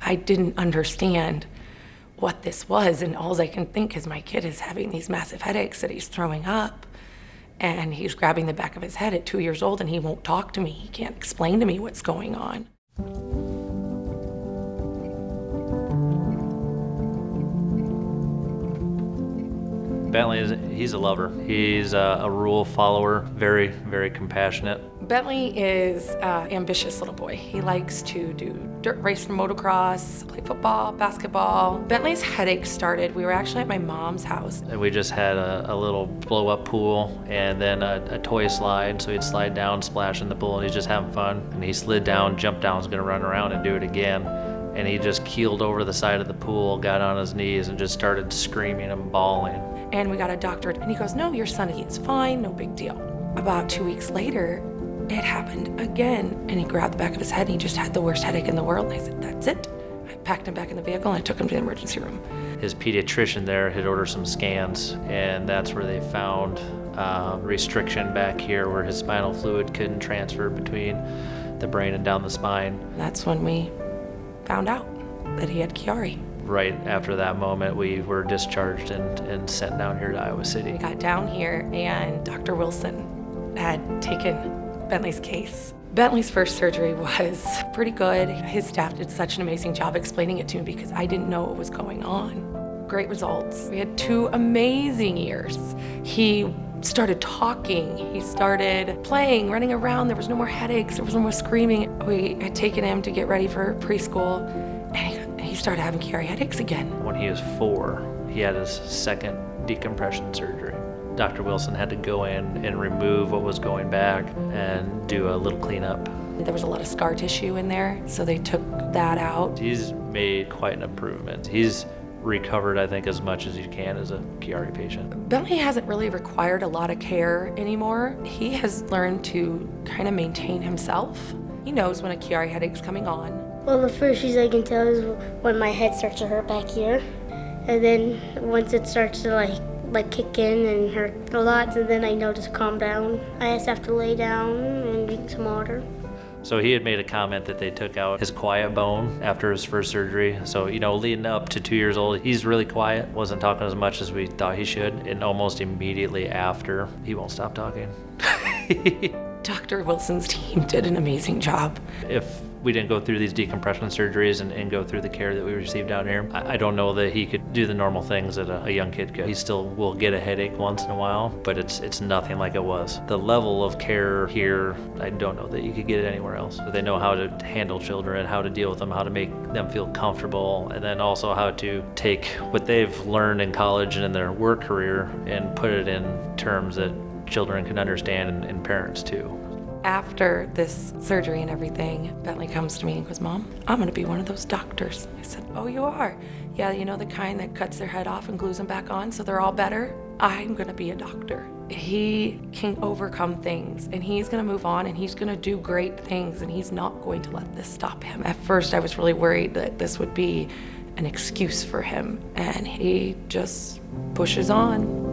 I didn't understand what this was, and all I can think is my kid is having these massive headaches that he's throwing up, and he's grabbing the back of his head at 2 years old, and he won't talk to me. He can't explain to me what's going on. Bentley, he's a lover. He's a rule follower, very, very compassionate. Bentley is an ambitious little boy. He likes to do dirt race and motocross, play football, basketball. Bentley's headache started, we were actually at my mom's house. And we just had a little blow-up pool and then a toy slide, so he'd slide down, splash in the pool, and he's just having fun. And he slid down, jumped down, was gonna run around and do it again. And he just keeled over the side of the pool, got on his knees, and just started screaming and bawling. And we got a doctor, and he goes, "No, your son, he is fine, no big deal." About 2 weeks later, it happened again, and he grabbed the back of his head, and he just had the worst headache in the world. And I said, "That's it." I packed him back in the vehicle, and I took him to the emergency room. His pediatrician there had ordered some scans, and that's where they found restriction back here where his spinal fluid couldn't transfer between the brain and down the spine. That's when we found out that he had Chiari. Right after that moment, we were discharged and sent down here to Iowa City. We got down here, and Dr. Wilson had taken Bentley's case. Bentley's first surgery was pretty good. His staff did such an amazing job explaining it to me because I didn't know what was going on. Great results. We had 2 amazing years. He started talking, he started playing, running around. There was no more headaches, there was no more screaming. We had taken him to get ready for preschool, and he started having Chiari headaches again. When he was 4, he had his second decompression surgery. Dr. Wilson had to go in and remove what was going back and do a little cleanup. There was a lot of scar tissue in there, so they took that out. He's made quite an improvement. He's recovered, I think, as much as you can as a Chiari patient. Bentley hasn't really required a lot of care anymore. He has learned to kind of maintain himself. He knows when a Chiari headache's coming on. Well, the first thing I can tell is when my head starts to hurt back here. And then once it starts to like kick in and hurt a lot, and then I know to calm down. I just have to lay down and drink some water. So he had made a comment that they took out his quiet bone after his first surgery. So, leading up to 2 years old, he's really quiet, wasn't talking as much as we thought he should. And almost immediately after, he won't stop talking. Dr. Wilson's team did an amazing job. If we didn't go through these decompression surgeries and go through the care that we received down here, I don't know that he could do the normal things that a young kid could. He still will get a headache once in a while, but it's nothing like it was. The level of care here, I don't know that you could get it anywhere else. So they know how to handle children, how to deal with them, how to make them feel comfortable, and then also how to take what they've learned in college and in their work career and put it in terms that children can understand and parents too. After this surgery and everything, Bentley comes to me and goes, "Mom, I'm going to be one of those doctors." I said, "Oh, you are?" "Yeah, the kind that cuts their head off and glues them back on so they're all better? I'm going to be a doctor." He can overcome things, and he's going to move on, and he's going to do great things, and he's not going to let this stop him. At first, I was really worried that this would be an excuse for him, and he just pushes on.